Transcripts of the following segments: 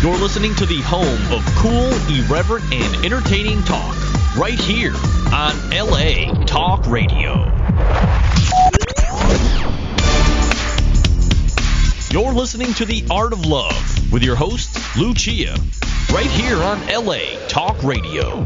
You're listening to the home of cool, irreverent, and entertaining talk, right here on LA Talk Radio. You're listening to The Art of Love with your host, Lucia, right here on LA Talk Radio.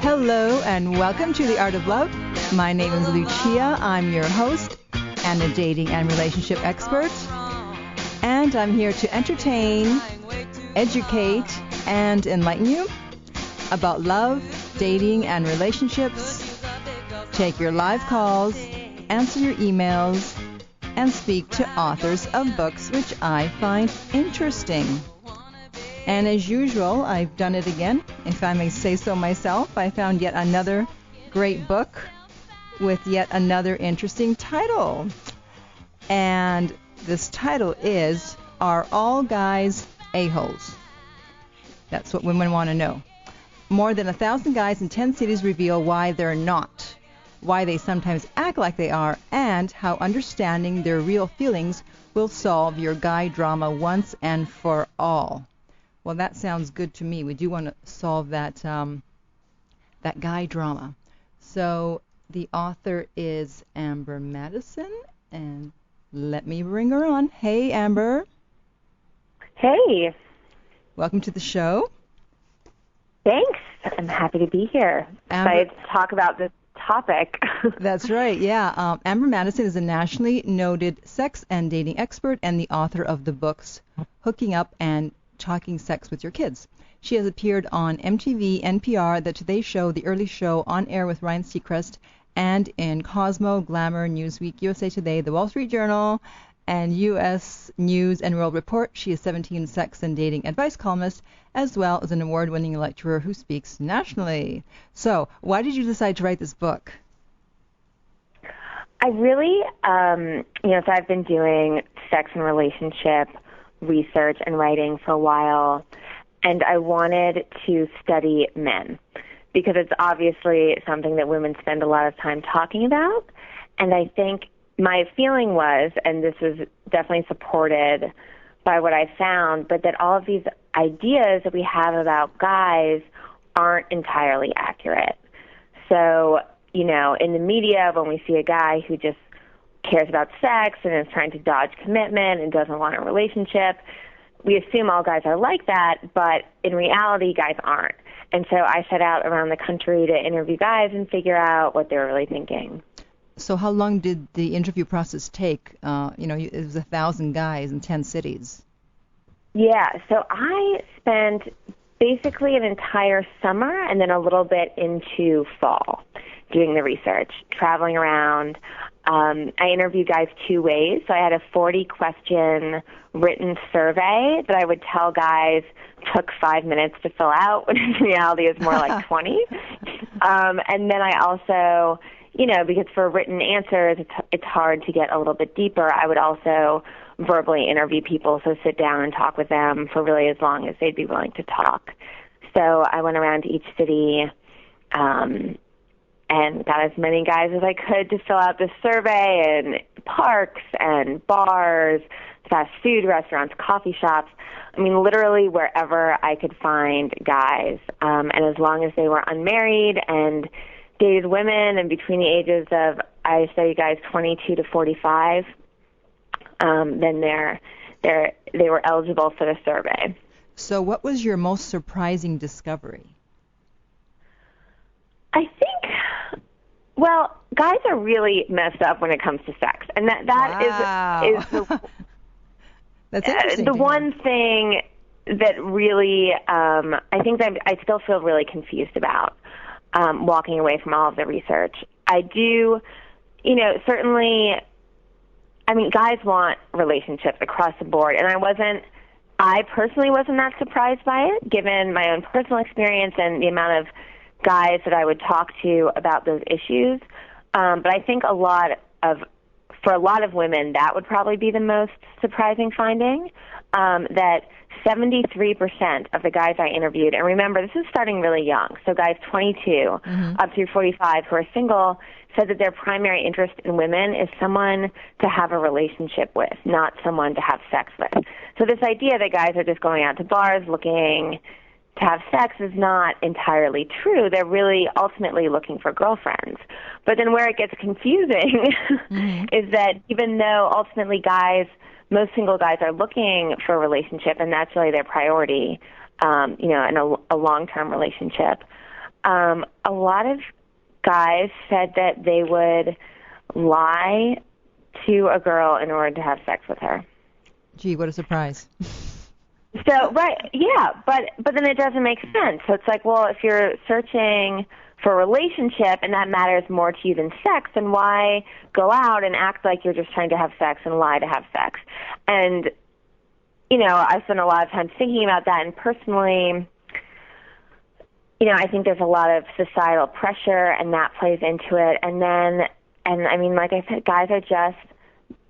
Hello and welcome to The Art of Love. My name is Lucia. I'm your host and a dating and relationship expert. And I'm here to entertain, educate, and enlighten you about love, dating, and relationships. Take your live calls, answer your emails, and speak to authors of books which I find interesting. And as usual, I've done it again. If I may say so myself, I found yet another great book with yet another interesting title. And this title is, Are All Guys A-Holes? That's what women want to know. More than 1,000 guys in 10 cities reveal why they're not, why they sometimes act like they are, and how understanding their real feelings will solve your guy drama once and for all. Well, that sounds good to me. We do want to solve that guy drama. So the author is Amber Madison, and let me bring her on. Hey, Amber. Hey. Welcome to the show. Thanks. I'm happy to be here. Excited to talk about this topic. That's right, yeah. Amber Madison is a nationally noted sex and dating expert and the author of the books Hooking Up and Talking Sex with Your Kids. She has appeared on MTV, NPR, The Today Show, The Early Show, On Air with Ryan Seacrest, and in Cosmo, Glamour, Newsweek, USA Today, The Wall Street Journal, and U.S. News and World Report. She is 17 sex and dating advice columnist, as well as an award-winning lecturer who speaks nationally. So, why did you decide to write this book? I really, so I've been doing sex and relationship research and writing for a while, and I wanted to study men because it's obviously something that women spend a lot of time talking about. And I think my feeling was, and this is definitely supported by what I found, but that all of these ideas that we have about guys aren't entirely accurate. So, in the media, when we see a guy who just cares about sex and is trying to dodge commitment and doesn't want a relationship, we assume all guys are like that, but in reality, guys aren't. And so I set out around the country to interview guys and figure out what they were really thinking. So how long did the interview process take? It was 1,000 guys in 10 cities. Yeah, so I spent basically an entire summer and then a little bit into fall doing the research, traveling around. I interviewed guys two ways. So I had a 40-question written survey that I would tell guys took 5 minutes to fill out, when in reality is more like 20. And then I also, because for written answers, it's hard to get a little bit deeper, I would also verbally interview people, so sit down and talk with them for really as long as they'd be willing to talk. So I went around to each city, and got as many guys as I could to fill out this survey, in parks and bars, fast food restaurants, coffee shops. I mean, literally wherever I could find guys. And as long as they were unmarried and dated women and between the ages of, I studied guys 22 to 45, then they were eligible for the survey. So what was your most surprising discovery? I think, well, guys are really messed up when it comes to sex, and that wow. is the, That's interesting. The one thing that really I think that I still feel really confused about walking away from all of the research. I do, certainly, I mean, guys want relationships across the board, and I personally wasn't that surprised by it, given my own personal experience and the amount of guys that I would talk to about those issues. But I think a lot of for a lot of women, that would probably be the most surprising finding, that 73% of the guys I interviewed, and remember, this is starting really young, so guys 22 up through 45 who are single, said that their primary interest in women is someone to have a relationship with, not someone to have sex with. So this idea that guys are just going out to bars looking to have sex is not entirely true. They're really ultimately looking for girlfriends. But then where it gets confusing is that even though ultimately most single guys are looking for a relationship, and that's really their priority, in a long-term relationship, a lot of guys said that they would lie to a girl in order to have sex with her. Gee, what a surprise. So, right, yeah, but then it doesn't make sense. So it's like, well, if you're searching for a relationship and that matters more to you than sex, then why go out and act like you're just trying to have sex and lie to have sex? And, I spent a lot of time thinking about that, and personally, I think there's a lot of societal pressure, and that plays into it. And I mean, like I said, guys are just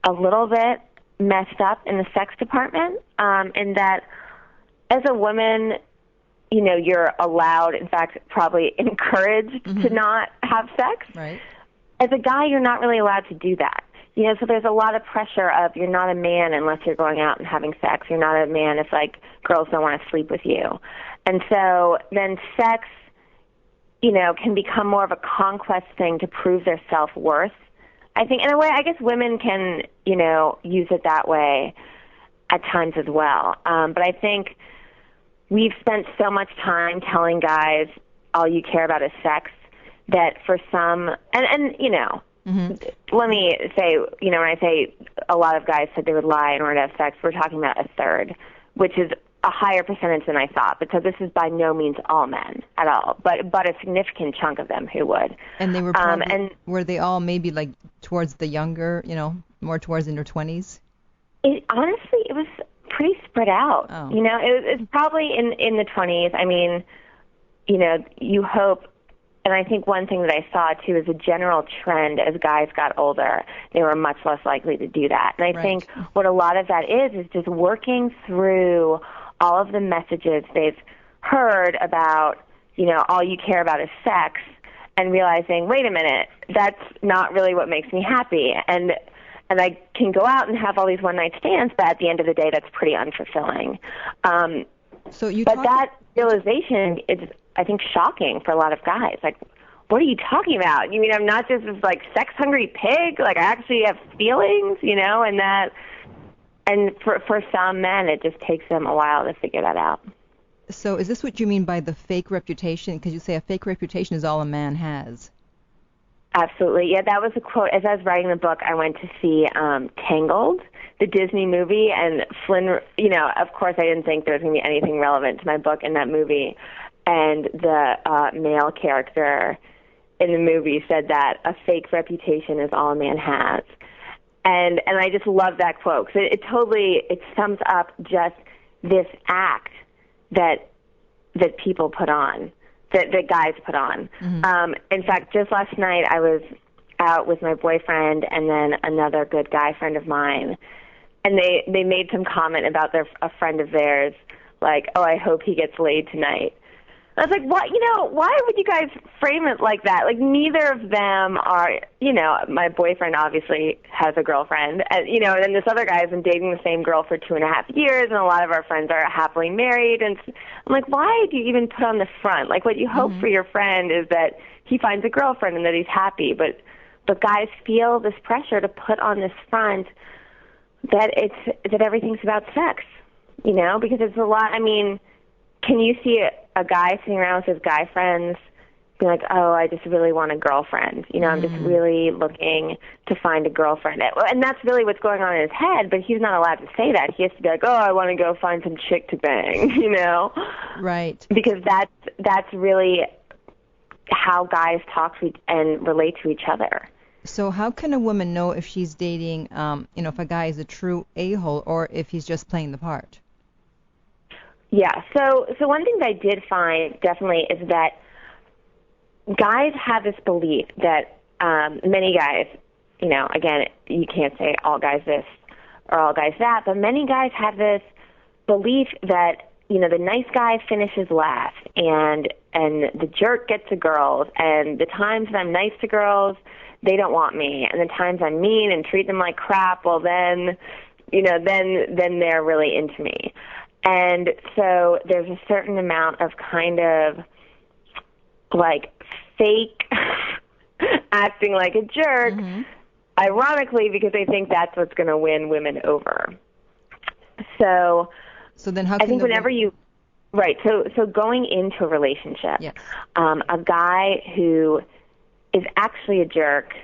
a little bit messed up in the sex department, in that as a woman, you're allowed, in fact, probably encouraged to not have sex. Right. As a guy, you're not really allowed to do that. So there's a lot of pressure of you're not a man unless you're going out and having sex. You're not a man if, girls don't want to sleep with you. And so then sex, can become more of a conquest thing to prove their self-worth. I think, in a way, I guess women can, use it that way at times as well. But I think we've spent so much time telling guys all you care about is sex that for some, let me say, when I say a lot of guys said they would lie in order to have sex, we're talking about a third, which is a higher percentage than I thought, because this is by no means all men at all, but a significant chunk of them who would. And they were probably, were they all maybe towards the younger, more towards in their 20s? Honestly, it was pretty spread out. Oh. It was probably in the 20s. I mean, you hope. And I think one thing that I saw, too, is a general trend as guys got older, they were much less likely to do that. And I think what a lot of that is just working through all of the messages they've heard about, all you care about is sex, and realizing, wait a minute, that's not really what makes me happy. And I can go out and have all these one-night stands, but at the end of the day, that's pretty unfulfilling. But that realization is, I think, shocking for a lot of guys. What are you talking about? You mean I'm not just this sex-hungry pig? I actually have feelings, and for some men, it just takes them a while to figure that out. So is this what you mean by the fake reputation? Because you say a fake reputation is all a man has. Absolutely. Yeah, that was a quote. As I was writing the book, I went to see Tangled, the Disney movie, and Flynn, of course I didn't think there was going to be anything relevant to my book in that movie. And the male character in the movie said that a fake reputation is all a man has. And I just love that quote, because it sums up just this act that people put on, that guys put on. In fact, just last night I was out with my boyfriend and then another good guy friend of mine, and they made some comment about a friend of theirs, oh, I hope he gets laid tonight. I was like, what? Why would you guys frame it like that? Neither of them are, my boyfriend obviously has a girlfriend, and, and then this other guy has been dating the same girl for 2.5 years, and a lot of our friends are happily married, and I'm like, why do you even put on the front? What you hope for your friend is that he finds a girlfriend and that he's happy, but guys feel this pressure to put on this front that everything's about sex, because it's a lot. I mean, can you see a guy sitting around with his guy friends be like, oh, I just really want a girlfriend. I'm just really looking to find a girlfriend. And that's really what's going on in his head, but he's not allowed to say that. He has to be like, oh, I want to go find some chick to bang, Right. Because that's really how guys talk to and relate to each other. So how can a woman know if she's dating, if a guy is a true a-hole or if he's just playing the part? Yeah, so one thing that I did find definitely is that guys have this belief that many guys again, you can't say all guys this or all guys that, but many guys have this belief that, the nice guy finishes last and the jerk gets the girls, and the times that I'm nice to girls, they don't want me, and the times I'm mean and treat them like crap, well then, then they're really into me. And so there's a certain amount of kind of like fake acting like a jerk, ironically, because they think that's what's going to win women over. So then how I think whenever you, right, so going into a relationship, yes. A guy who is actually a jerk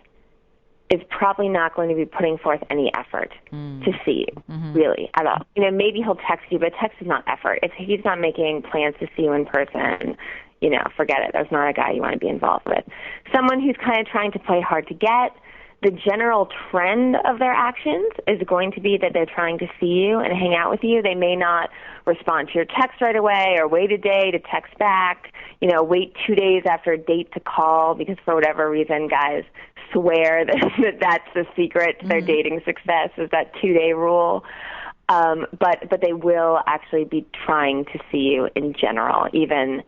is probably not going to be putting forth any effort to see you, really, at all. Maybe he'll text you, but text is not effort. If he's not making plans to see you in person, forget it. That's not a guy you want to be involved with. Someone who's kind of trying to play hard to get, the general trend of their actions is going to be that they're trying to see you and hang out with you. They may not respond to your text right away or wait a day to text back, wait 2 days after a date to call because for whatever reason guys swear that that's the secret to their dating success is that 2-day rule. But they will actually be trying to see you in general, even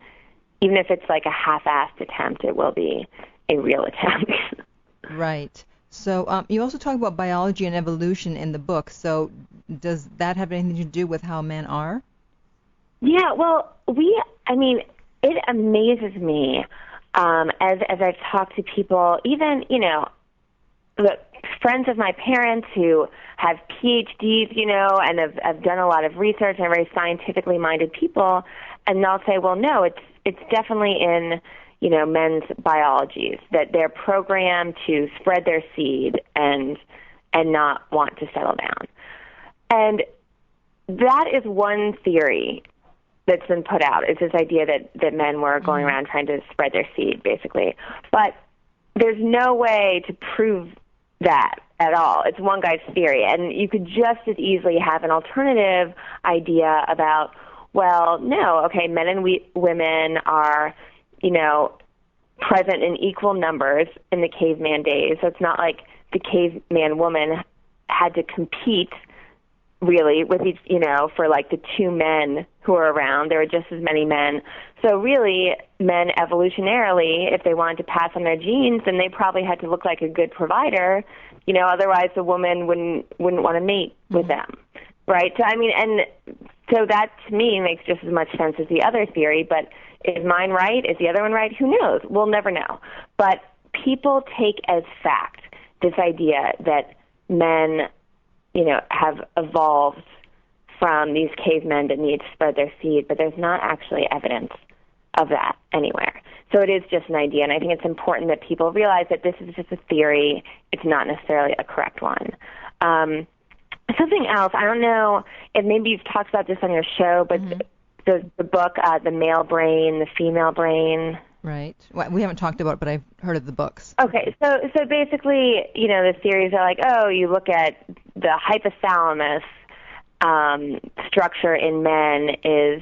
if it's like a half-assed attempt, it will be a real attempt. Right. So you also talk about biology and evolution in the book. So does that have anything to do with how men are? Yeah, well, it amazes me as I've talked to people, even, the friends of my parents who have PhDs, and have done a lot of research and are very scientifically minded people, and they'll say, well, no, it's definitely in men's biologies, that they're programmed to spread their seed and not want to settle down. And that is one theory that's been put out, is this idea that men were going around trying to spread their seed, basically. But there's no way to prove that at all. It's one guy's theory. And you could just as easily have an alternative idea about, well, no, okay, men and women are present in equal numbers in the caveman days. So it's not like the caveman woman had to compete really with each, for like the two men who are around. There were just as many men. So really, men evolutionarily, if they wanted to pass on their genes, then they probably had to look like a good provider. Otherwise the woman wouldn't want to mate with them. Right? So, and so that to me makes just as much sense as the other theory, but is mine right? Is the other one right? Who knows? We'll never know. But people take as fact this idea that men, have evolved from these cavemen that need to spread their seed, but there's not actually evidence of that anywhere. So it is just an idea, and I think it's important that people realize that this is just a theory. It's not necessarily a correct one. Something else, I don't know if maybe you've talked about this on your show, but the book, The Male Brain, The Female Brain. Right. Well, we haven't talked about it, but I've heard of the books. Okay, so basically, the theories are like, you look at the hypothalamus structure in men is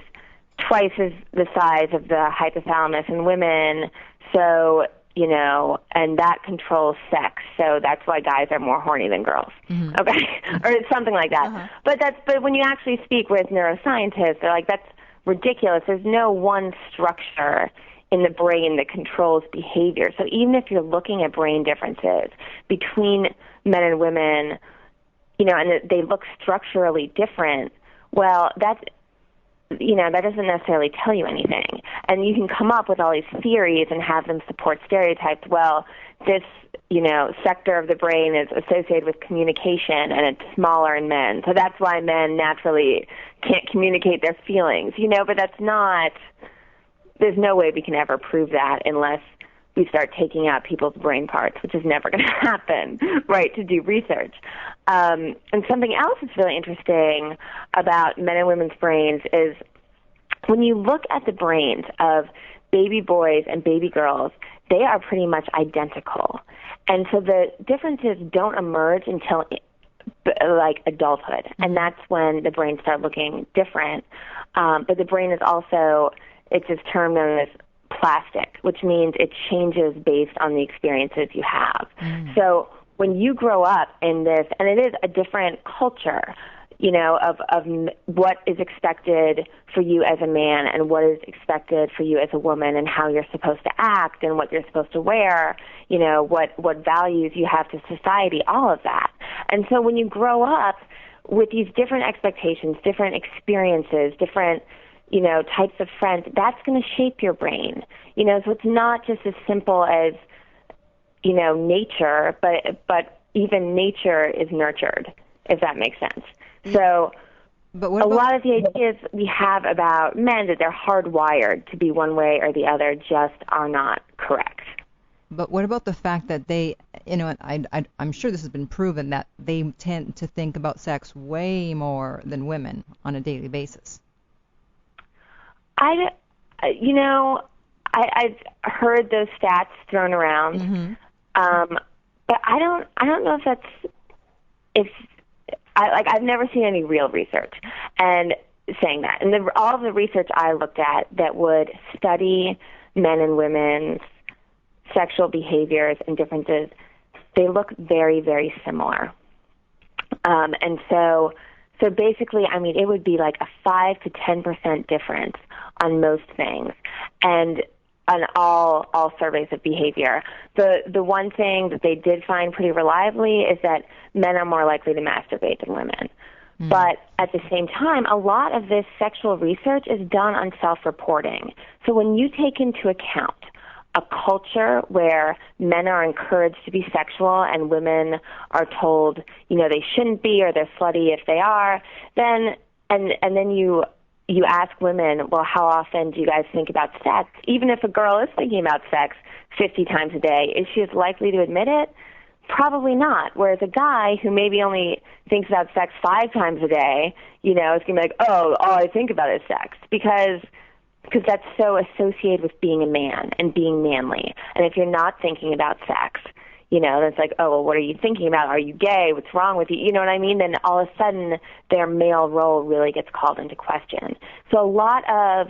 twice as the size of the hypothalamus in women, so, and that controls sex, so that's why guys are more horny than girls, okay? Or something like that. But when you actually speak with neuroscientists, they're like, that's ridiculous. There's no one structure in the brain that controls behavior. So even if you're looking at brain differences between men and women, and they look structurally different, well, that doesn't necessarily tell you anything. And you can come up with all these theories and have them support stereotypes. Well, this, sector of the brain is associated with communication, and it's smaller in men. So that's why men naturally can't communicate their feelings, but that's not... There's no way we can ever prove that unless we start taking out people's brain parts, which is never going to happen, right, to do research. And something else that's really interesting about men and women's brains is when you look at the brains of baby boys and baby girls, they are pretty much identical. And so the differences don't emerge until like adulthood, and that's when the brains start looking different. But the brain is also... It's this term known as plastic, which means it changes based on the experiences you have. So when you grow up in this, and it is a different culture, you know, of what is expected for you as a man and what is expected for you as a woman, and how you're supposed to act and what you're supposed to wear, you know, what values you have to society, all of that. And so when you grow up with these different expectations, different experiences, different, you know, types of friends, that's going to shape your brain. You know, so it's not just as simple as, you know, nature, but even nature is nurtured, if that makes sense. So but a lot of the ideas we have about men, that they're hardwired to be one way or the other, just are not correct. But what about the fact that they, you know, I'm sure this has been proven, that they tend to think about sex way more than women on a daily basis? I've heard those stats thrown around, but I don't know if I've never seen any real research and saying that. And all of the research I looked at that would study men and women's sexual behaviors and differences, they look very, very similar. And so basically, I mean, it would be like a 5 to 10% difference on most things, and on all surveys of behavior. The one thing that they did find pretty reliably is that men are more likely to masturbate than women. But at the same time, a lot of this sexual research is done on self-reporting. So when you take into account a culture where men are encouraged to be sexual and women are told, you know, they shouldn't be, or they're slutty if they are, then then you ask women, well, how often do you guys think about sex? Even if a girl is thinking about sex 50 times a day, is she as likely to admit it? Probably not. Whereas a guy who maybe only thinks about sex 5 times a day, you know, is going to be like, oh, all I think about is sex, because that's so associated with being a man and being manly. And if you're not thinking about sex, you know, it's like, oh, well, what are you thinking about? Are you gay? What's wrong with you? You know what I mean? Then all of a sudden their male role really gets called into question. So a lot of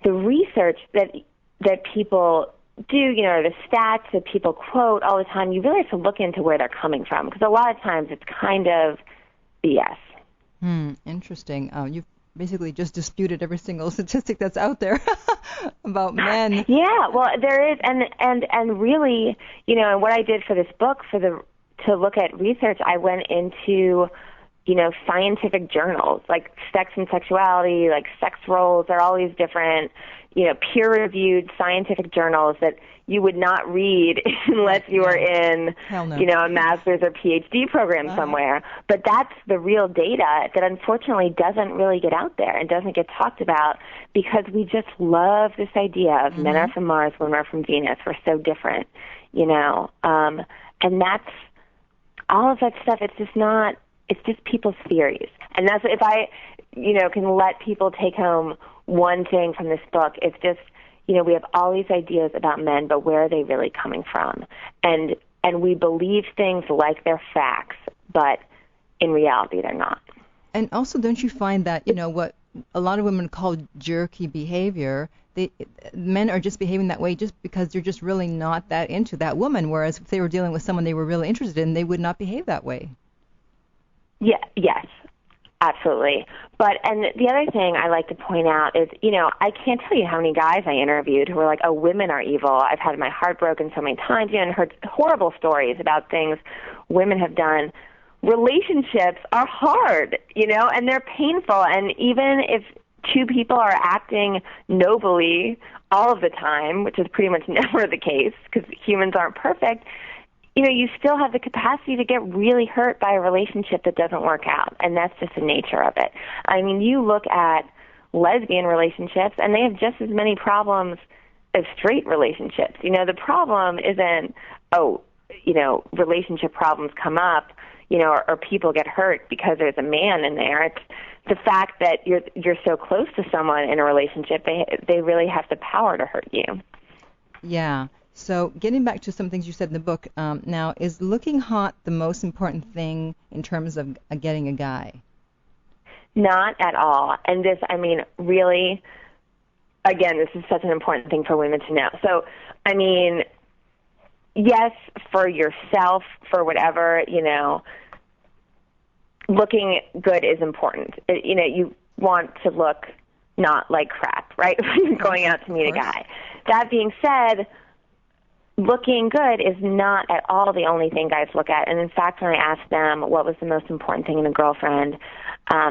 the research that people do, you know, the stats that people quote all the time, you really have to look into where they're coming from, because a lot of times it's kind of BS. Interesting. You've basically just disputed every single statistic that's out there about men. Yeah, well, there is, and really, you know, and what I did for this book, to look at research, I went into, you know, scientific journals like Sex and Sexuality, like Sex Roles. There are all these different, you know, peer-reviewed scientific journals that you would not read unless you were in, you know, a master's or PhD program somewhere. But that's the real data that unfortunately doesn't really get out there and doesn't get talked about, because we just love this idea of men are from Mars, women are from Venus. We're so different, you know. And that's all of that stuff. It's just not. It's just people's theories. And that's, if I, you know, can let people take home one thing from this book, it's just, you know, we have all these ideas about men, but where are they really coming from? And we believe things like they're facts, but in reality they're not. And also, don't you find that, you know, what a lot of women call jerky behavior, men are just behaving that way just because they're just really not that into that woman, whereas if they were dealing with someone they were really interested in, they would not behave that way. Yeah, yes, absolutely. But, and the other thing I like to point out is, you know, I can't tell you how many guys I interviewed who were like, oh, women are evil. I've had my heart broken so many times, you know, and heard horrible stories about things women have done. Relationships are hard, you know, and they're painful. And even if two people are acting nobly all of the time, which is pretty much never the case because humans aren't perfect, you know, you still have the capacity to get really hurt by a relationship that doesn't work out, and that's just the nature of it. I mean, you look at lesbian relationships, and they have just as many problems as straight relationships. You know, the problem isn't, oh, you know, relationship problems come up, you know, or people get hurt because there's a man in there. It's the fact that you're so close to someone in a relationship, they really have the power to hurt you. Yeah. So getting back to some things you said in the book, now, is looking hot the most important thing in terms of getting a guy? Not at all. And this, I mean, really, again, this is such an important thing for women to know. So, I mean, yes, for yourself, for whatever, looking good is important. You want to look not like crap, right? When you're going out to meet a guy. That being said, looking good is not at all the only thing guys look at. And in fact, when I asked them what was the most important thing in a girlfriend,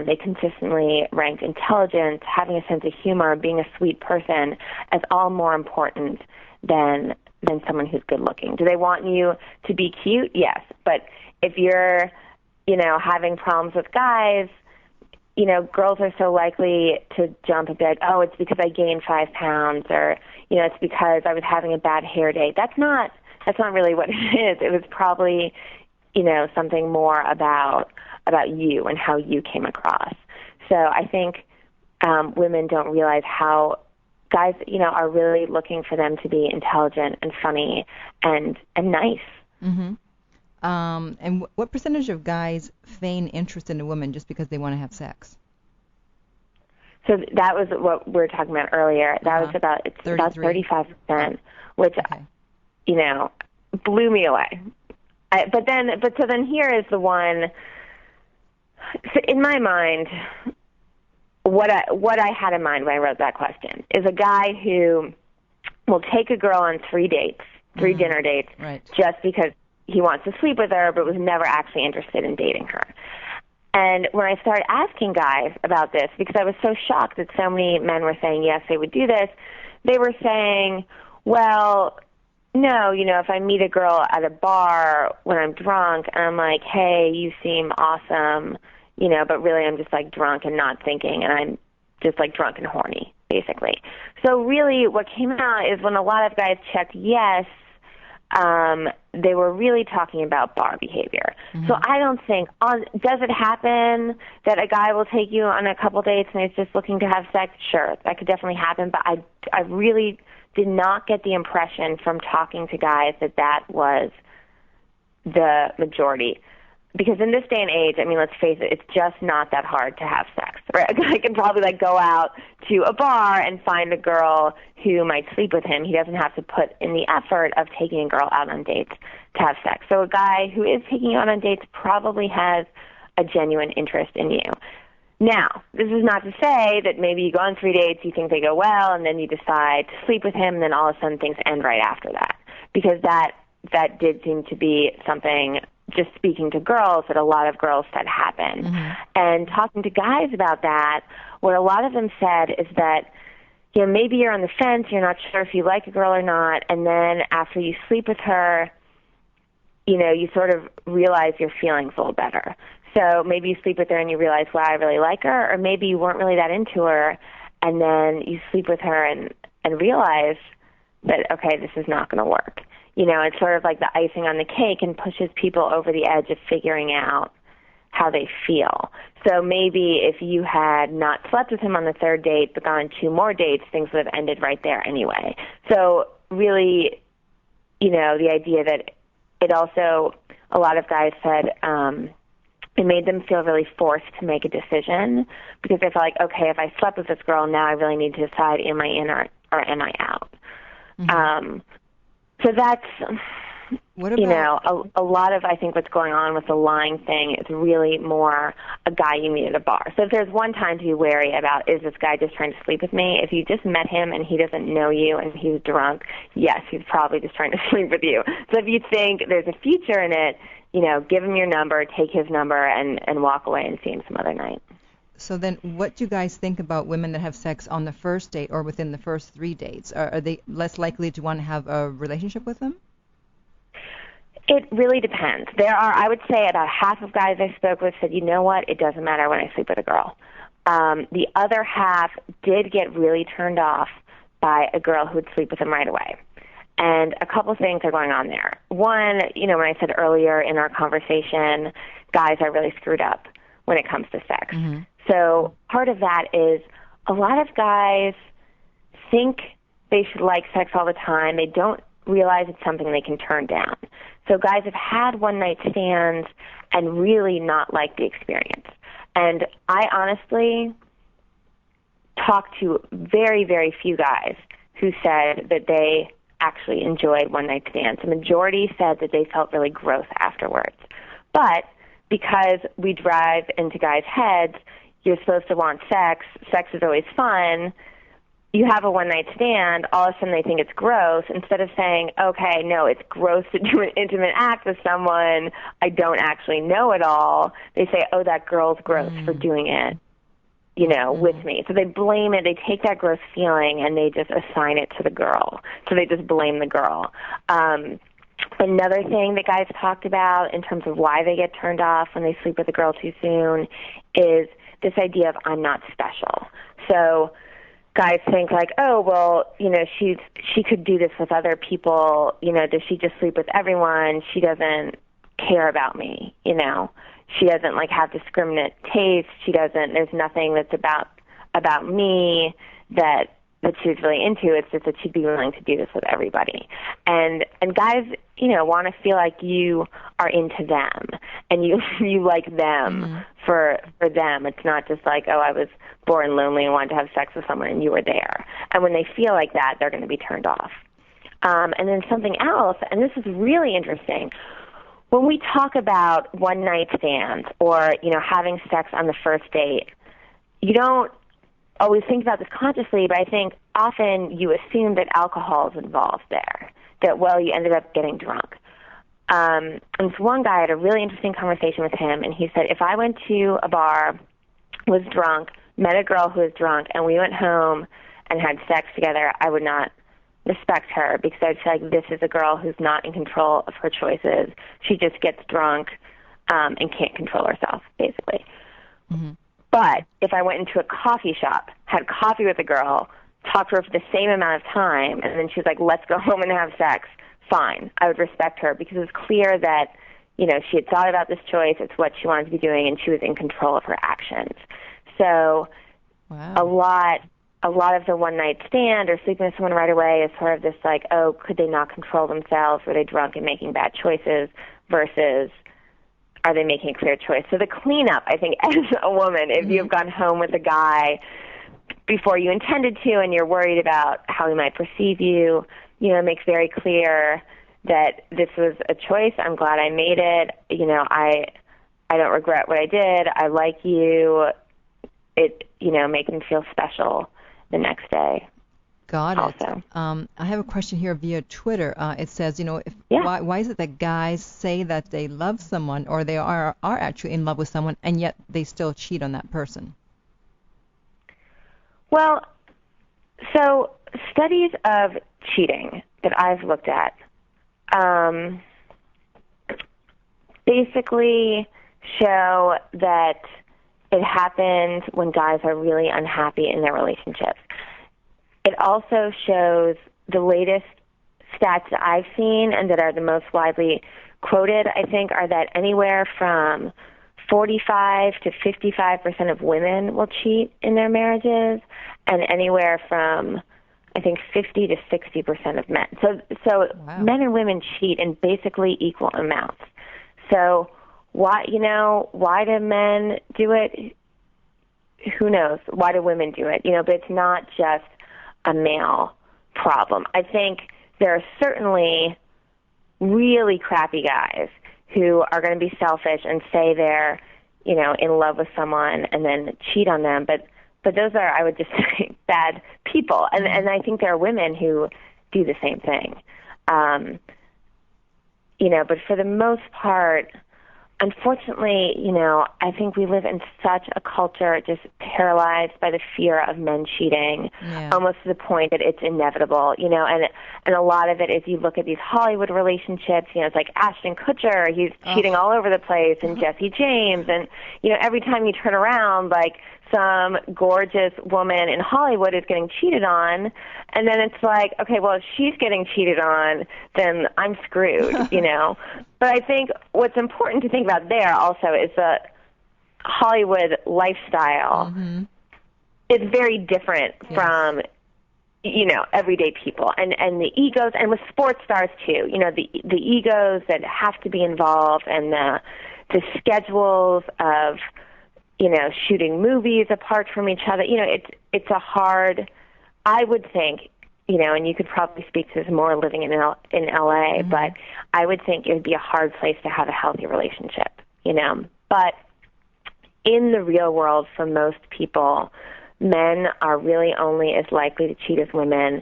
they consistently ranked intelligence, having a sense of humor, being a sweet person as all more important than someone who's good looking. Do they want you to be cute? Yes. But if you're, having problems with guys, girls are so likely to jump and be like, oh, it's because I gained 5 pounds, or, it's because I was having a bad hair day. That's not really what it is. It was probably, something more about you and how you came across. So I think women don't realize how guys, are really looking for them to be intelligent and funny and nice. Mm-hmm. And what percentage of guys feign interest in a woman just because they want to have sex? So that was what we were talking about earlier. That was about 35%, which, blew me away. But then here is the one. So in my mind, what I had in mind when I wrote that question is a guy who will take a girl on 3 dates, 3 dinner dates, just because he wants to sleep with her, but was never actually interested in dating her. And when I started asking guys about this, because I was so shocked that so many men were saying yes, they would do this, they were saying, well, no, if I meet a girl at a bar when I'm drunk and I'm like, hey, you seem awesome, but really I'm just like drunk and not thinking, and I'm just like drunk and horny, basically. So really what came out is when a lot of guys checked yes, they were really talking about bar behavior. Mm-hmm. So I don't think, does it happen that a guy will take you on a couple dates and he's just looking to have sex? Sure, that could definitely happen, but I really did not get the impression from talking to guys that was the majority. Because in this day and age, I mean, let's face it, it's just not that hard to have sex, right? A guy can probably go out to a bar and find a girl who might sleep with him. He doesn't have to put in the effort of taking a girl out on dates to have sex. So a guy who is taking you out on dates probably has a genuine interest in you. Now, this is not to say that maybe you go on 3 dates, you think they go well, and then you decide to sleep with him, and then all of a sudden things end right after that. Because that did seem to be something, just speaking to girls, that a lot of girls said happened. Mm-hmm. And talking to guys about that, what a lot of them said is that, maybe you're on the fence, you're not sure if you like a girl or not, and then after you sleep with her, you sort of realize your feelings a little better. So maybe you sleep with her and you realize, wow, I really like her, or maybe you weren't really that into her, and then you sleep with her and realize that, okay, this is not going to work. It's sort of like the icing on the cake and pushes people over the edge of figuring out how they feel. So maybe if you had not slept with him on the 3rd date but gone on 2 more dates, things would have ended right there anyway. So really, the idea that it also, a lot of guys said, it made them feel really forced to make a decision because they felt like, okay, if I slept with this girl, now I really need to decide, am I in or am I out? Mm-hmm. So that's, what about, a lot of, I think, what's going on with the lying thing is really more a guy you meet at a bar. So if there's one time to be wary about, is this guy just trying to sleep with me? If you just met him and he doesn't know you and he's drunk, yes, he's probably just trying to sleep with you. So if you think there's a future in it, give him your number, take his number, and walk away and see him some other night. So then what do you guys think about women that have sex on the first date or within the first 3 dates? Are they less likely to want to have a relationship with them? It really depends. I would say about half of guys I spoke with said, you know what, it doesn't matter when I sleep with a girl. The other half did get really turned off by a girl who would sleep with them right away. And a couple things are going on there. One, when I said earlier in our conversation, guys are really screwed up when it comes to sex. Mm-hmm. So part of that is a lot of guys think they should like sex all the time. They don't realize it's something they can turn down. So guys have had one-night stands and really not liked the experience. And I honestly talked to very, very few guys who said that they actually enjoyed one-night stands. The majority said that they felt really gross afterwards. But because we drive into guys' heads, you're supposed to want sex is always fun, you have a one-night stand, all of a sudden they think it's gross. Instead of saying, okay, no, it's gross to do an intimate act with someone I don't actually know at all, they say, oh, that girl's gross for doing it, with me. So they blame it. They take that gross feeling and they just assign it to the girl. So they just blame the girl. Another thing that guys talked about in terms of why they get turned off when they sleep with a girl too soon is this idea of I'm not special. So guys think like, oh, well, she could do this with other people. Does she just sleep with everyone? She doesn't care about me, She doesn't like have discriminate taste. There's nothing that's about me that she's really into. It's just that she'd be willing to do this with everybody. And guys, want to feel like you are into them and you like them for them. It's not just like, oh, I was bored and lonely and wanted to have sex with someone and you were there. And when they feel like that, they're going to be turned off. And then something else, and this is really interesting, when we talk about one-night stands or, having sex on the first date, you don't always think about this consciously, but I think often you assume that alcohol is involved there, that, well, you ended up getting drunk. And this one guy, I had a really interesting conversation with him, and he said, if I went to a bar, was drunk, met a girl who was drunk, and we went home and had sex together, I would not respect her because I'd feel like this is a girl who's not in control of her choices. She just gets drunk and can't control herself, basically. Mm-hmm. But if I went into a coffee shop, had coffee with a girl, talked to her for the same amount of time, and then she was like, let's go home and have sex, fine. I would respect her because it was clear that, she had thought about this choice, it's what she wanted to be doing, and she was in control of her actions. So wow. A lot of the one-night stand or sleeping with someone right away is sort of this like, oh, could they not control themselves? Were they drunk and making bad choices versus are they making a clear choice? So the cleanup, I think, as a woman, if you've gone home with a guy before you intended to and you're worried about how he might perceive you, it makes very clear that this was a choice. I'm glad I made it. I don't regret what I did. I like you. It, makes me feel special the next day. Got also. It. I have a question here via Twitter. It says, why is it that guys say that they love someone or they are actually in love with someone and yet they still cheat on that person? Well, so studies of cheating that I've looked at basically show that it happens when guys are really unhappy in their relationships. It also shows the latest stats that I've seen and that are the most widely quoted, I think, are that anywhere from 45 to 55% of women will cheat in their marriages and anywhere from, I think, 50 to 60% of men. So wow. Men and women cheat in basically equal amounts. So why do men do it? Who knows? Why do women do it? But it's not just a male problem. I think there are certainly really crappy guys who are going to be selfish and say they're, in love with someone and then cheat on them. But those are, I would just say, bad people. And I think there are women who do the same thing. But for the most part, unfortunately, I think we live in such a culture just paralyzed by the fear of men cheating, almost to the point that it's inevitable, and a lot of it is you look at these Hollywood relationships, it's like Ashton Kutcher, he's cheating all over the place, and Jesse James, and, every time you turn around, like, some gorgeous woman in Hollywood is getting cheated on, and then it's like, okay, well, if she's getting cheated on, then I'm screwed, But I think what's important to think about there also is the Hollywood lifestyle is very different from, everyday people. And the egos, and with sports stars too, the egos that have to be involved and the schedules of, shooting movies apart from each other. It's a hard, I would think, and you could probably speak to this more living in LA, Mm-hmm. but I would think it would be a hard place to have a healthy relationship, But in the real world, for most people, men are really only as likely to cheat as women,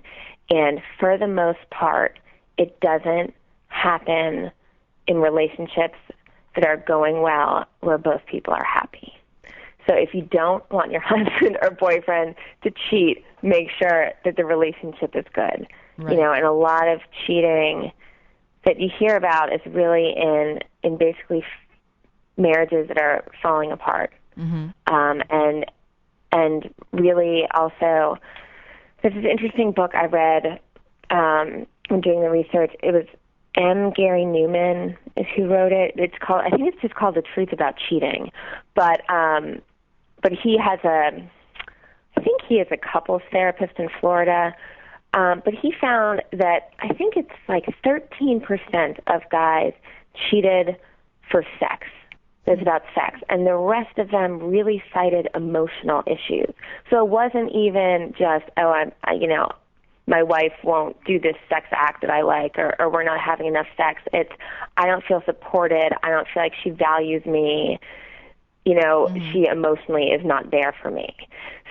and for the most part, it doesn't happen in relationships that are going well where both people are happy. So if you don't want your husband or boyfriend to cheat, make sure that the relationship is good. Right. And a lot of cheating that you hear about is really in basically marriages that are falling apart. Mm-hmm. And really also, there's this interesting book I read when doing the research. It was M. Gary Newman is who wrote it. I think it's just called The Truth About Cheating. But he has I think he is a couples therapist in Florida. But he found that I think it's like 13% of guys cheated for sex. It was about sex, and the rest of them really cited emotional issues. So it wasn't even just, my wife won't do this sex act that I like, or we're not having enough sex. It's, I don't feel supported. I don't feel like she values me. She emotionally is not there for me.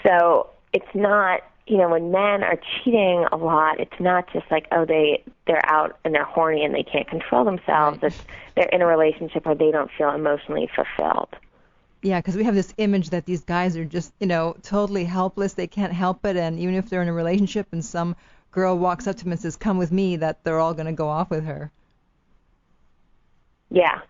So it's not, when men are cheating a lot, it's not just like, they're out and they're horny and they can't control themselves. Right. It's they're in a relationship where they don't feel emotionally fulfilled. Yeah, because we have this image that these guys are just, totally helpless. They can't help it. And even if they're in a relationship and some girl walks up to them and says, come with me, that they're all going to go off with her. Yeah,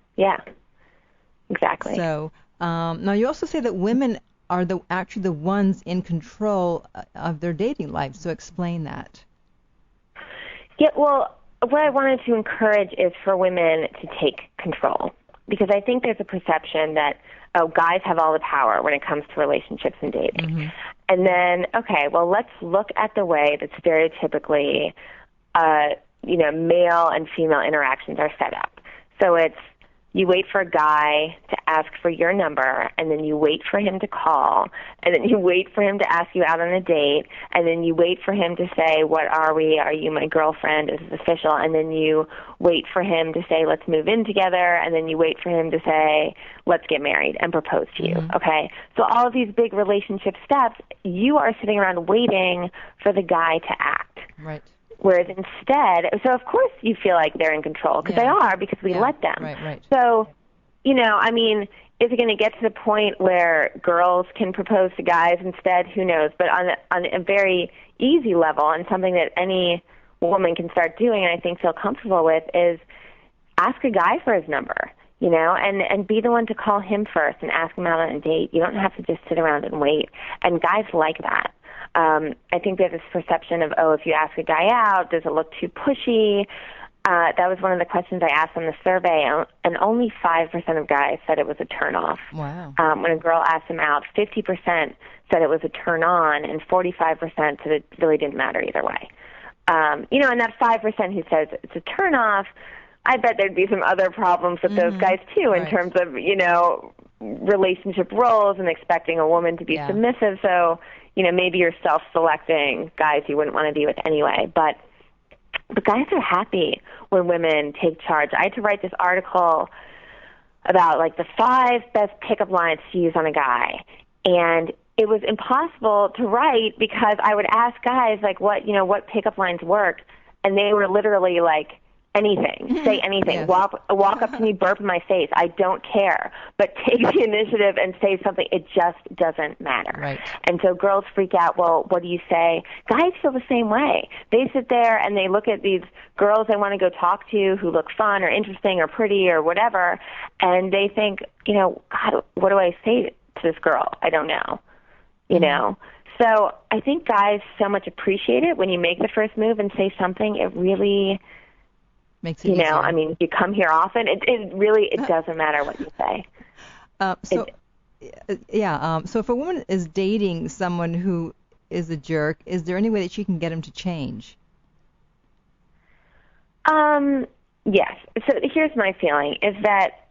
exactly. So now you also say that women are actually the ones in control of their dating life. So explain that. Yeah, well, what I wanted to encourage is for women to take control, because I think there's a perception that, guys have all the power when it comes to relationships and dating. Mm-hmm. And then, let's look at the way that stereotypically, male and female interactions are set up. So it's, you wait for a guy to ask for your number, and then you wait for him to call, and then you wait for him to ask you out on a date, and then you wait for him to say, what are we? Are you my girlfriend? Is this official? And then you wait for him to say, let's move in together, and then you wait for him to say, let's get married and propose to you, okay? So all of these big relationship steps, you are sitting around waiting for the guy to act. Right. Whereas instead, so of course you feel like they're in control, because they are, because we let them. Right. So, is it going to get to the point where girls can propose to guys instead? Who knows? But on a very easy level, and something that any woman can start doing and I think feel comfortable with, is ask a guy for his number, and be the one to call him first and ask him out on a date. You don't have to just sit around and wait. And guys like that. I think there's this perception of, if you ask a guy out, does it look too pushy? That was one of the questions I asked on the survey, and only 5% of guys said it was a turn-off. Wow. When a girl asked him out, 50% said it was a turn-on, and 45% said it really didn't matter either way. And that 5% who says it's a turn-off, I bet there'd be some other problems with those guys, too, in terms of, relationship roles and expecting a woman to be submissive. So, maybe you're self-selecting guys you wouldn't want to be with anyway. But guys are happy when women take charge. I had to write this article about, the 5 best pickup lines to use on a guy. And it was impossible to write because I would ask guys, what pickup lines work? And they were literally anything, say anything, Yes. walk up to me, burp in my face. I don't care, but take the initiative and say something. It just doesn't matter. Right. And so girls freak out. Well, what do you say? Guys feel the same way. They sit there and they look at these girls they want to go talk to who look fun or interesting or pretty or whatever, and they think, God, what do I say to this girl? I don't know, So I think guys so much appreciate it when you make the first move and say something. It really makes it easier. if you come here often, it doesn't matter what you say. So if a woman is dating someone who is a jerk, is there any way that she can get him to change? Yes. So here's my feeling, is that,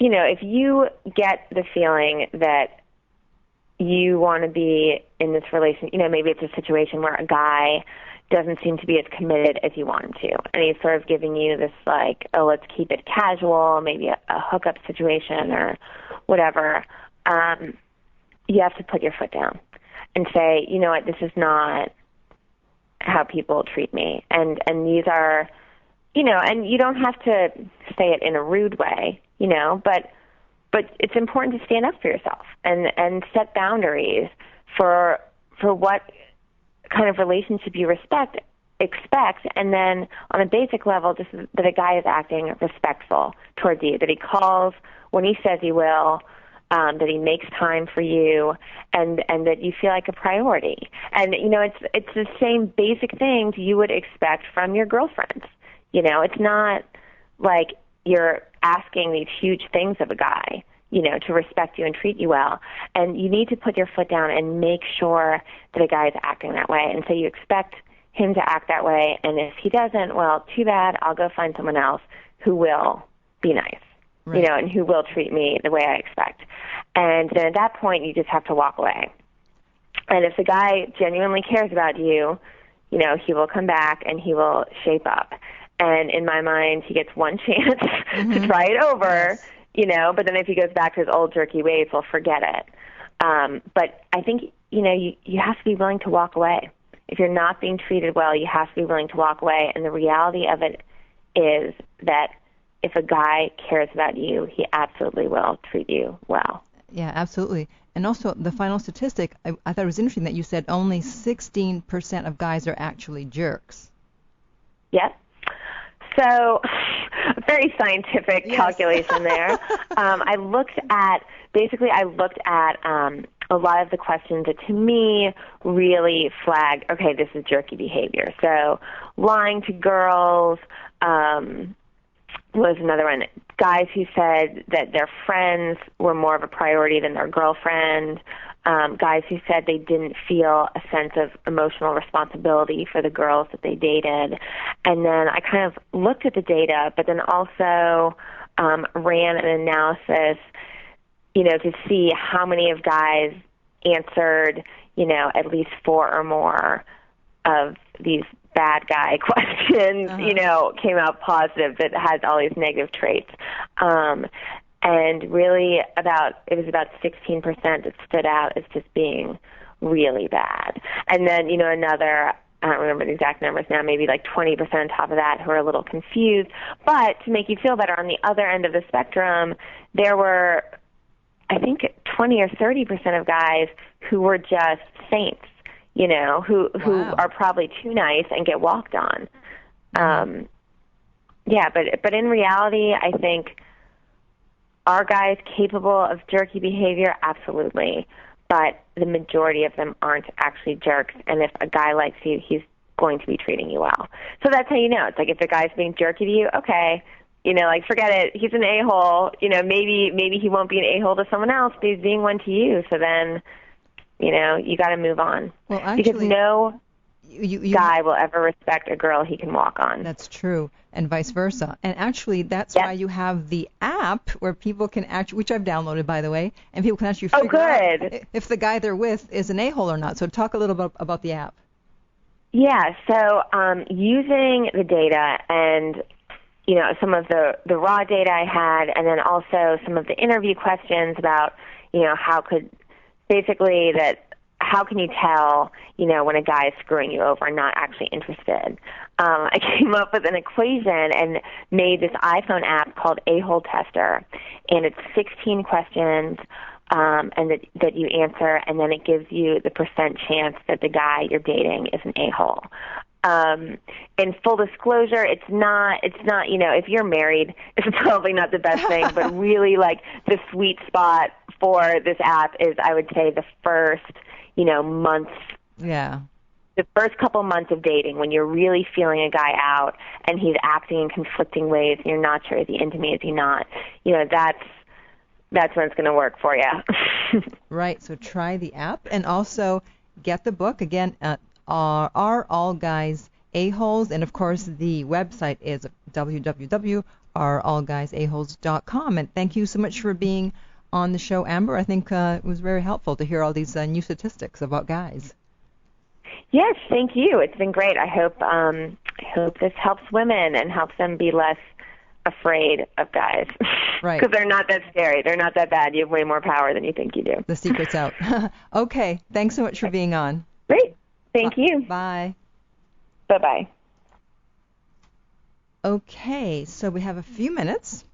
if you get the feeling that you want to be in this relation, maybe it's a situation where a guy doesn't seem to be as committed as you want him to. And he's sort of giving you this like, oh, let's keep it casual, maybe a hookup situation or whatever. You have to put your foot down and say, you know what, this is not how people treat me. And these are, you know, and you don't have to say it in a rude way, you know, but it's important to stand up for yourself and set boundaries for what kind of relationship you expect, and then on a basic level, just that a guy is acting respectful towards you, that he calls when he says he will, that he makes time for you, and that you feel like a priority. And, you know, it's the same basic things you would expect from your girlfriends. You know, it's not like you're asking these huge things of a guy, you know, to respect you and treat you well. And you need to put your foot down and make sure that a guy is acting that way. And so you expect him to act that way. And if he doesn't, well, too bad. I'll go find someone else who will be nice, right, you know, and who will treat me the way I expect. And then at that point, you just have to walk away. And if the guy genuinely cares about you, you know, he will come back and he will shape up. And in my mind, he gets one chance to try it over, yes, you know, but then if he goes back to his old jerky ways, we'll forget it. But I think, you know, you have to be willing to walk away. If you're not being treated well, you have to be willing to walk away. And the reality of it is that if a guy cares about you, he absolutely will treat you well. Yeah, absolutely. And also, the final statistic, I thought it was interesting that you said only 16% of guys are actually jerks. Yes. So, very scientific, yes, calculation there. I looked at a lot of the questions that to me really flagged, okay, this is jerky behavior. So, lying to girls was another one. Guys who said that their friends were more of a priority than their girlfriend. Guys who said they didn't feel a sense of emotional responsibility for the girls that they dated. And then I kind of looked at the data, but then also ran an analysis, you know, to see how many of guys answered, you know, at least 4 or more of these bad guy questions, you know, came out positive that has all these negative traits. And really it was about 16% that stood out as just being really bad. And then, you know, another, I don't remember the exact numbers now, maybe like 20% on top of that who are a little confused. But to make you feel better, on the other end of the spectrum, there were, I think, 20 or 30% of guys who were just saints, you know, who are probably too nice and get walked on. Yeah, but in reality, I think, are guys capable of jerky behavior? Absolutely. But the majority of them aren't actually jerks. And if a guy likes you, he's going to be treating you well. So that's how you know. It's like if a guy's being jerky to you, okay, you know, like forget it. He's an a-hole. You know, maybe he won't be an a-hole to someone else, but he's being one to you. So then, you know, you got to move on. Well, actually, because no guy will ever respect a girl he can walk on. That's true, and vice versa. And actually, that's why you have the app where people can actually, which I've downloaded, by the way, and people can actually figure out if the guy they're with is an a-hole or not. So talk a little bit about the app. Yeah, so using the data and, you know, some of the raw data I had, and then also some of the interview questions about, you know, how can you tell, you know, when a guy is screwing you over and not actually interested? I came up with an equation and made this iPhone app called A-Hole Tester, and it's 16 questions and that you answer, and then it gives you the percent chance that the guy you're dating is an a-hole. In full disclosure, it's not, you know, if you're married, it's probably not the best thing, but really like the sweet spot for this app is, I would say, the first, you know, months. Yeah. The first couple months of dating, when you're really feeling a guy out and he's acting in conflicting ways and you're not sure, is he into me, is he not? You know, that's when it's going to work for you. Right. So try the app and also get the book. Again, Are All Guys A-Holes? And, of course, the website is www.areallguysaholes.com. And thank you so much for being on the show, Amber. I think it was very helpful to hear all these new statistics about guys. Yes, thank you. It's been great. I hope this helps women and helps them be less afraid of guys. Right. Because they're not that scary. They're not that bad. You have way more power than you think you do. The secret's out. Okay. Thanks so much for being on. Great. Thank you. Bye. Bye-bye. Okay, so we have a few minutes,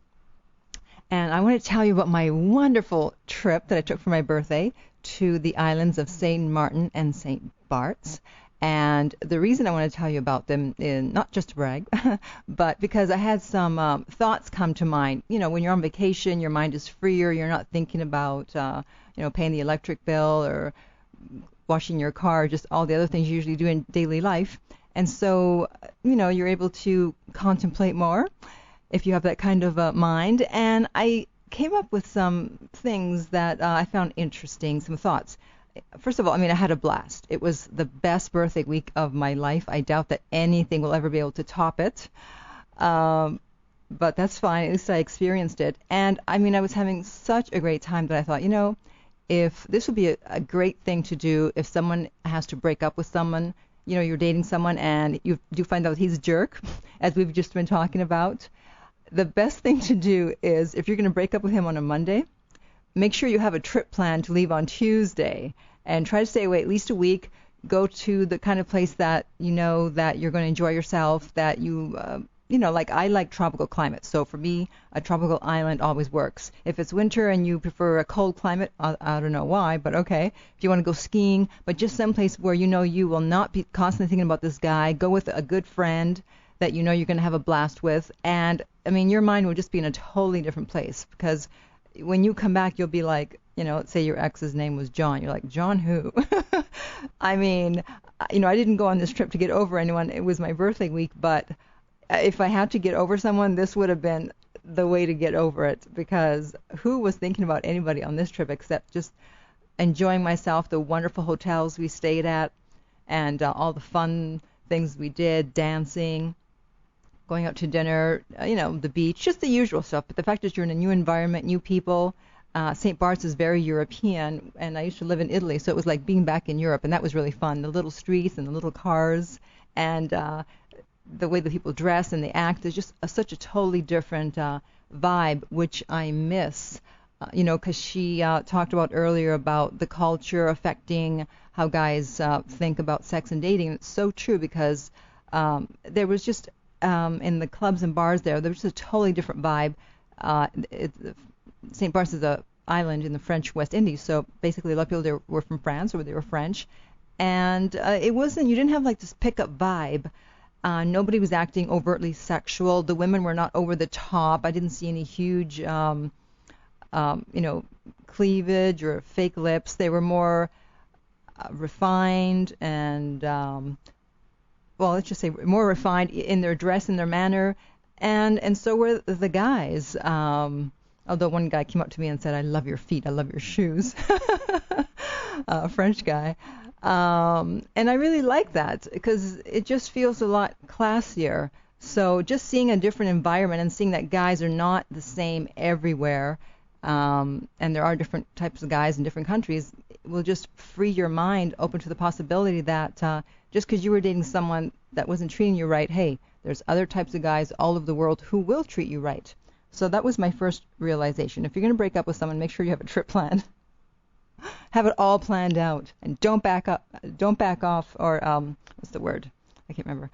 and I want to tell you about my wonderful trip that I took for my birthday to the islands of St. Martin and St. Bart's. And the reason I want to tell you about them is not just to brag, but because I had some thoughts come to mind. You know, when you're on vacation, your mind is freer. You're not thinking about, paying the electric bill or washing your car, just all the other things you usually do in daily life. And so, you're able to contemplate more if you have that kind of mind. And I came up with some things that I found interesting, some thoughts. First of all, I had a blast. It was the best birthday week of my life. I doubt that anything will ever be able to top it. But that's fine. At least I experienced it. And, I was having such a great time that I thought, if this would be a great thing to do if someone has to break up with someone, you're dating someone and you do find out he's a jerk, as we've just been talking about. The best thing to do is, if you're going to break up with him on a Monday, make sure you have a trip planned to leave on Tuesday and try to stay away at least a week. Go to the kind of place that that you're going to enjoy yourself, that like I like tropical climates. So for me, a tropical island always works. If it's winter and you prefer a cold climate, I don't know why, but okay. If you want to go skiing, but just someplace where you will not be constantly thinking about this guy, go with a good friend that you're going to have a blast with. And, your mind will just be in a totally different place, because when you come back, you'll be like, let's say your ex's name was John. You're like, John who? I didn't go on this trip to get over anyone. It was my birthday week, but if I had to get over someone, this would have been the way to get over it, because who was thinking about anybody on this trip except just enjoying myself, the wonderful hotels we stayed at, and all the fun things we did, dancing, going out to dinner, the beach, just the usual stuff. But the fact is you're in a new environment, new people. St. Bart's is very European, and I used to live in Italy, so it was like being back in Europe, and that was really fun. The little streets and the little cars, and the way the people dress and they act is just such a totally different vibe, which I miss, because she talked about earlier about the culture affecting how guys think about sex and dating. And it's so true, because there was just, in the clubs and bars there was just a totally different vibe. St. Bart's is an island in the French West Indies, so basically a lot of people there were from France, or they were French. And you didn't have like this pickup vibe. Nobody was acting overtly sexual. The women were not over the top. I didn't see any huge, cleavage or fake lips. They were more refined and, let's just say more refined in their dress and their manner. And so were the guys. Although one guy came up to me and said, "I love your feet. I love your shoes." A French guy. And I really like that, because it just feels a lot classier. So just seeing a different environment and seeing that guys are not the same everywhere, and there are different types of guys in different countries, will just free your mind open to the possibility that just because you were dating someone that wasn't treating you right, hey, there's other types of guys all over the world who will treat you right. So that was my first realization. If you're going to break up with someone, make sure you have a trip planned. Have it all planned out, and don't back off, or what's the word? I can't remember.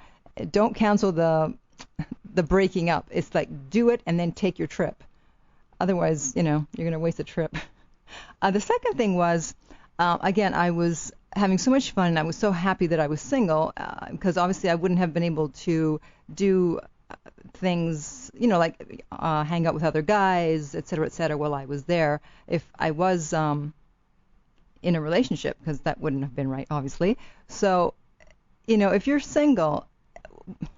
Don't cancel the breaking up. It's like, do it and then take your trip. Otherwise, you're going to waste a trip. The second thing was, again, I was having so much fun, and I was so happy that I was single, because obviously I wouldn't have been able to do things, like hang out with other guys, et cetera, while I was there. If I was in a relationship, because that wouldn't have been right, obviously. So, if you're single,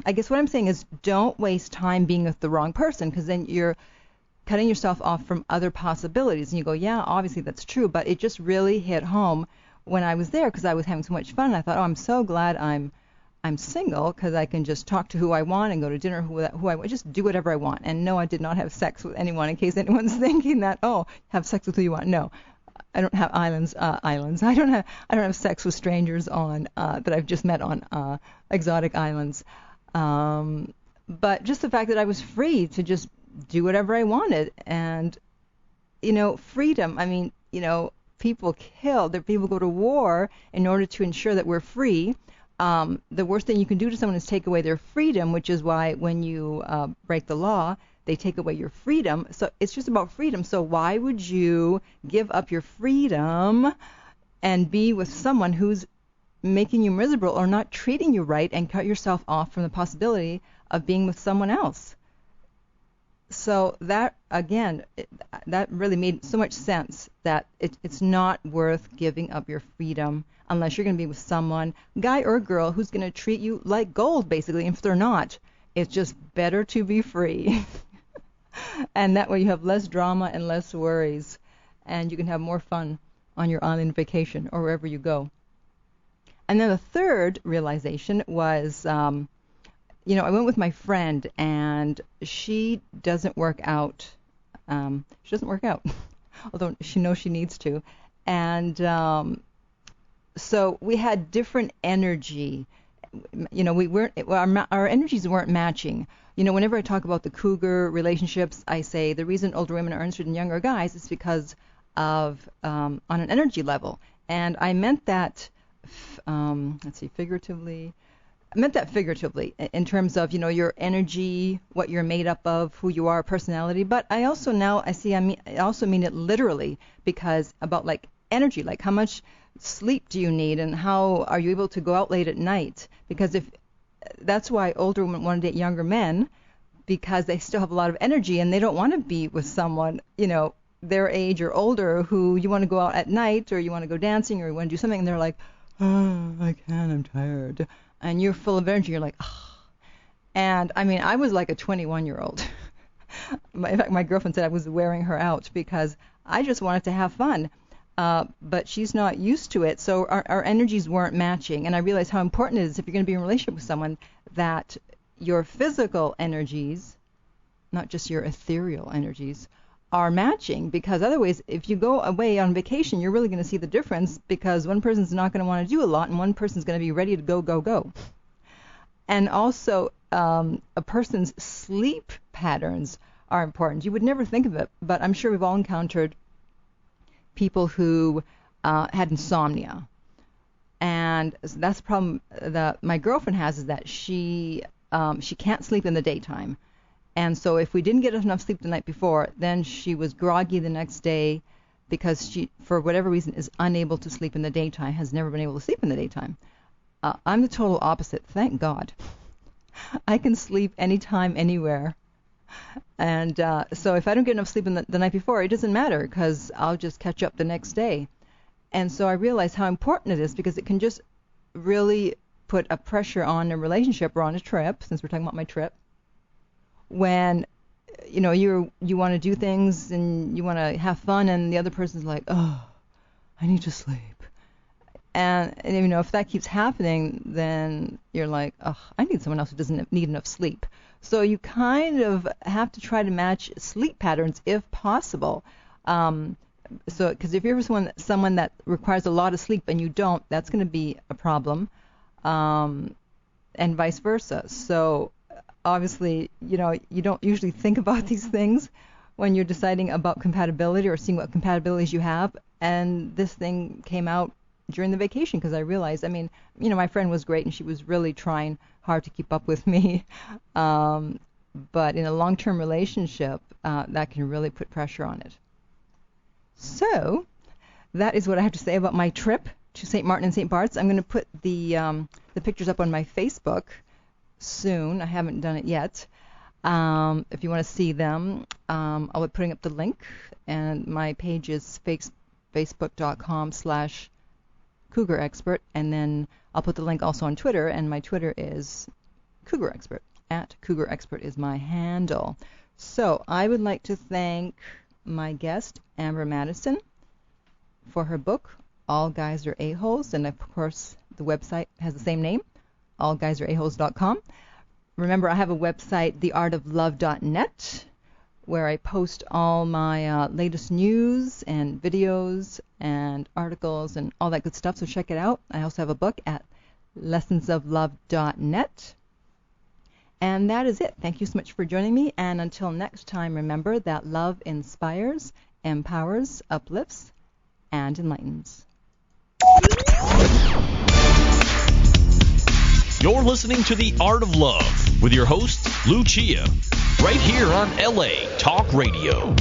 I guess what I'm saying is, don't waste time being with the wrong person, because then you're cutting yourself off from other possibilities. And you go, yeah, obviously that's true, but it just really hit home when I was there, because I was having so much fun. And I thought, I'm so glad I'm single, because I can just talk to who I want and go to dinner who I want, just do whatever I want. And no, I did not have sex with anyone, in case anyone's thinking that, have sex with who you want. No. I don't have islands. I don't have sex with strangers on that I've just met on exotic islands. But just the fact that I was free to just do whatever I wanted, and freedom. I mean, people kill. People go to war in order to ensure that we're free. The worst thing you can do to someone is take away their freedom, which is why when you break the law, they take away your freedom. So it's just about freedom. So why would you give up your freedom and be with someone who's making you miserable or not treating you right, and cut yourself off from the possibility of being with someone else? So that, again, that really made so much sense that it's not worth giving up your freedom unless you're going to be with someone, guy or girl, who's going to treat you like gold, basically. And if they're not, it's just better to be free. And that way you have less drama and less worries, and you can have more fun on your island vacation or wherever you go. And then the third realization was, I went with my friend, and she doesn't work out. Although she knows she needs to. And so we had different energy. Our energies weren't matching. Whenever I talk about the cougar relationships, I say the reason older women are interested in younger guys is because of on an energy level. And I meant that, figuratively. I meant that figuratively in terms of, your energy, what you're made up of, who you are, personality. But I also I also mean it literally, because about like energy, like how much sleep do you need and how are you able to go out late at night? Because that's why older women want to date younger men, because they still have a lot of energy and they don't want to be with someone, their age or older, who you want to go out at night or you want to go dancing or you want to do something, and they're like, oh, I can't, I'm tired. And you're full of energy. You're like, oh. And I mean, I was like a 21-year-old. In fact, my girlfriend said I was wearing her out because I just wanted to have fun. But she's not used to it, so our energies weren't matching. And I realized how important it is, if you're going to be in a relationship with someone, that your physical energies, not just your ethereal energies, are matching. Because otherwise, if you go away on vacation, you're really going to see the difference, because one person's not going to want to do a lot and one person's going to be ready to go. And also, a person's sleep patterns are important. You would never think of it, but I'm sure we've all encountered people who had insomnia. And that's the problem that my girlfriend has, is that she can't sleep in the daytime. And so if we didn't get enough sleep the night before, then she was groggy the next day because she, for whatever reason, is unable to sleep in the daytime, has never been able to sleep in the daytime. I'm the total opposite, thank God. I can sleep anytime, anywhere. And so if I don't get enough sleep the night before, it doesn't matter, because I'll just catch up the next day. And so I realized how important it is, because it can just really put a pressure on a relationship or on a trip, since we're talking about my trip, when you want to do things and you want to have fun, and the other person's like, oh, I need to sleep. And if that keeps happening, then you're like, oh, I need someone else who doesn't need enough sleep. So you kind of have to try to match sleep patterns if possible. Because if you're someone that requires a lot of sleep and you don't, that's going to be a problem, and vice versa. So obviously, you don't usually think about these things when you're deciding about compatibility or seeing what compatibilities you have. And this thing came out during the vacation, because I realized, my friend was great and she was really trying hard to keep up with me. But in a long-term relationship, that can really put pressure on it. So that is what I have to say about my trip to St. Martin and St. Bart's. I'm going to put the pictures up on my Facebook soon. I haven't done it yet. If you want to see them, I'll be putting up the link, and my page is facebook.com/Cougar Expert, and then I'll put the link also on Twitter, and my Twitter is Cougar Expert. @Cougar Expert is my handle. So I would like to thank my guest, Amber Madison, for her book, All Guys Are A-Holes, and of course the website has the same name, allguysareaholes.com. Remember, I have a website, theartoflove.net, where I post all my latest news and videos and articles and all that good stuff, so check it out. I also have a book at lessonsoflove.net. And that is it. Thank you so much for joining me, and until next time, remember that love inspires, empowers, uplifts, and enlightens. You're listening to The Art of Love with your host, Lucia, right here on LA Talk Radio.